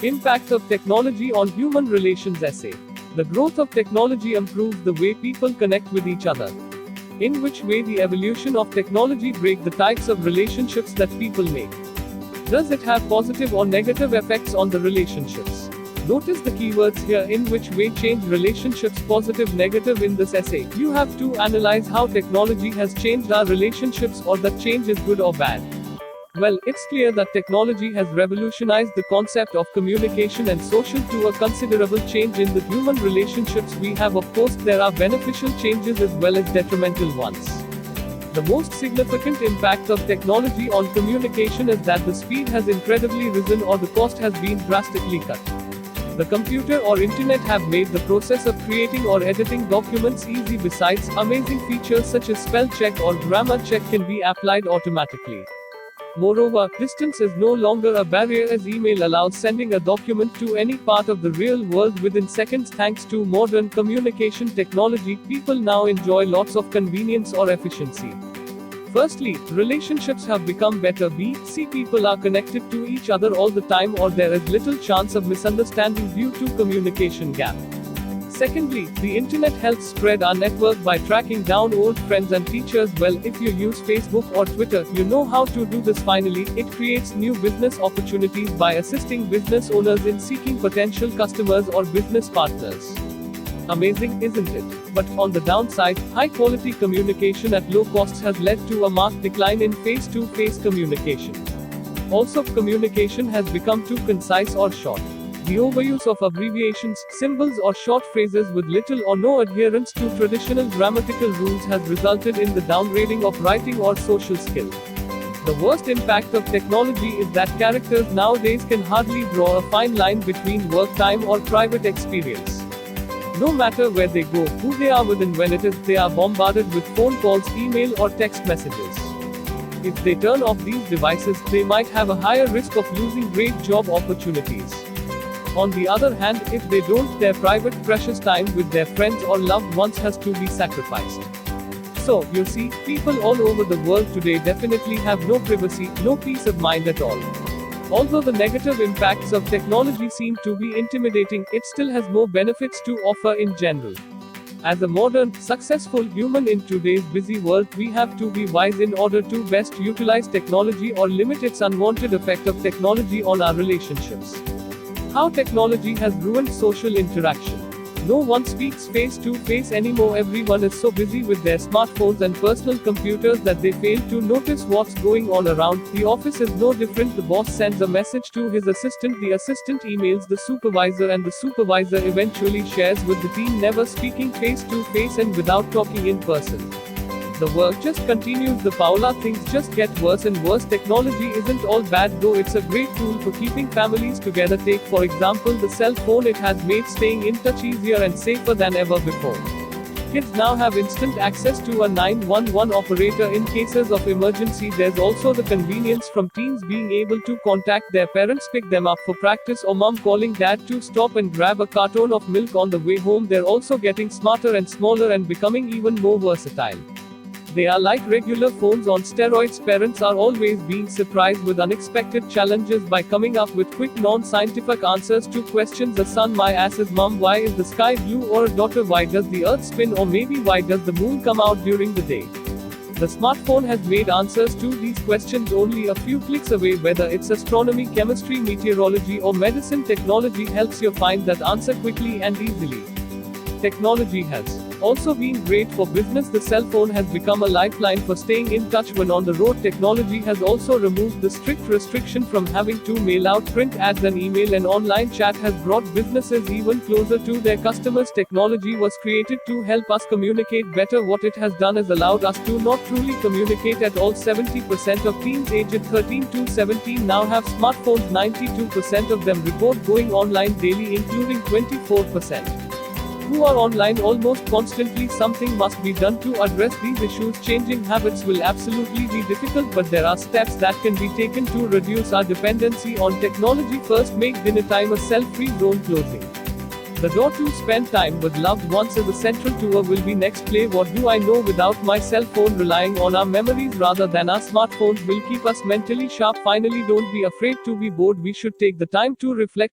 Impact of technology on human relations essay. The growth of technology improves the way people connect with each other. In which way the evolution of technology break the types of relationships that people make? Does it have positive or negative effects on the relationships? Notice the keywords here. In which way change relationships, positive, negative. In this essay, you have to analyze how technology has changed our relationships, or that change is good or bad. Well, it's clear that technology has revolutionized the concept of communication and social to a considerable change in the human relationships we have. Of course, there are beneficial changes as well as detrimental ones. The most significant impact of technology on communication is that the speed has incredibly risen, or the cost has been drastically cut. The computer or internet have made the process of creating or editing documents easy. Besides, amazing features such as spell check or grammar check can be applied automatically. Moreover, distance is no longer a barrier, as email allows sending a document to any part of the real world within seconds. Thanks to modern communication technology, people now enjoy lots of convenience or efficiency. Firstly, relationships have become better. See, people are connected to each other all the time, or there is little chance of misunderstanding due to communication gap. Secondly, the internet helps spread our network by tracking down old friends and teachers. Well, if you use Facebook or Twitter, you know how to do this. Finally, it creates new business opportunities by assisting business owners in seeking potential customers or business partners. Amazing, isn't it? But on the downside, high-quality communication at low costs has led to a marked decline in face-to-face communication. Also, communication has become too concise or short. The overuse of abbreviations, symbols, or short phrases with little or no adherence to traditional grammatical rules has resulted in the downgrading of writing or social skill. The worst impact of technology is that characters nowadays can hardly draw a fine line between work time or private experience. No matter where they go, who they are with, and when it is, they are bombarded with phone calls, email, or text messages. If they turn off these devices, they might have a higher risk of losing great job opportunities. On the other hand, if they don't, their private, precious time with their friends or loved ones has to be sacrificed. So, you see, people all over the world today definitely have no privacy, no peace of mind at all. Although the negative impacts of technology seem to be intimidating, it still has more benefits to offer in general. As a modern, successful human in today's busy world, we have to be wise in order to best utilize technology or limit its unwanted effect of technology on our relationships. How technology has ruined social interaction. No one speaks face to face anymore. Everyone is so busy with their smartphones and personal computers that they fail to notice what's going on around. The office is no different. The boss sends a message to his assistant, the assistant emails the supervisor, and the supervisor eventually shares with the team, never speaking face to face and without talking in person. The work just continues. The Paula, things just get worse and worse. Technology isn't all bad though, it's a great tool for keeping families together. Take for example the cell phone. It has made staying in touch easier and safer than ever before. Kids now have instant access to a 911 operator in cases of emergency. There's also the convenience from teens being able to contact their parents, pick them up for practice, or mom calling dad to stop and grab a carton of milk on the way home. They're also getting smarter and smaller and becoming even more versatile. They are like regular phones on steroids. Parents are always being surprised with unexpected challenges by coming up with quick, non-scientific answers to questions. A son, my ass is mom, why is the sky blue? Or a daughter, why does the earth spin? Or maybe, why does the moon come out during the day? The smartphone has made answers to these questions only a few clicks away. Whether it's astronomy, chemistry, meteorology, or medicine, technology helps you find that answer quickly and easily. Technology has also been great for business. The cell phone has become a lifeline for staying in touch when on the road. Technology has also removed the strict restriction from having to mail out print ads, and email and online chat has brought businesses even closer to their customers. Technology was created to help us communicate better. What it has done is allowed us to not truly communicate at all. 70% of teens aged 13 to 17 now have smartphones. 92% of them report going online daily, including 24% who are online almost constantly. Something must be done to address these issues. Changing habits will absolutely be difficult, but there are steps that can be taken to reduce our dependency on technology. First, make dinner time a cell-free zone. Closing the door to spend time with loved ones is essential. Tour will be next. Play What Do I Know without my cell phone. Relying on our memories rather than our smartphones will keep us mentally sharp. Finally, don't be afraid to be bored. We should take the time to reflect.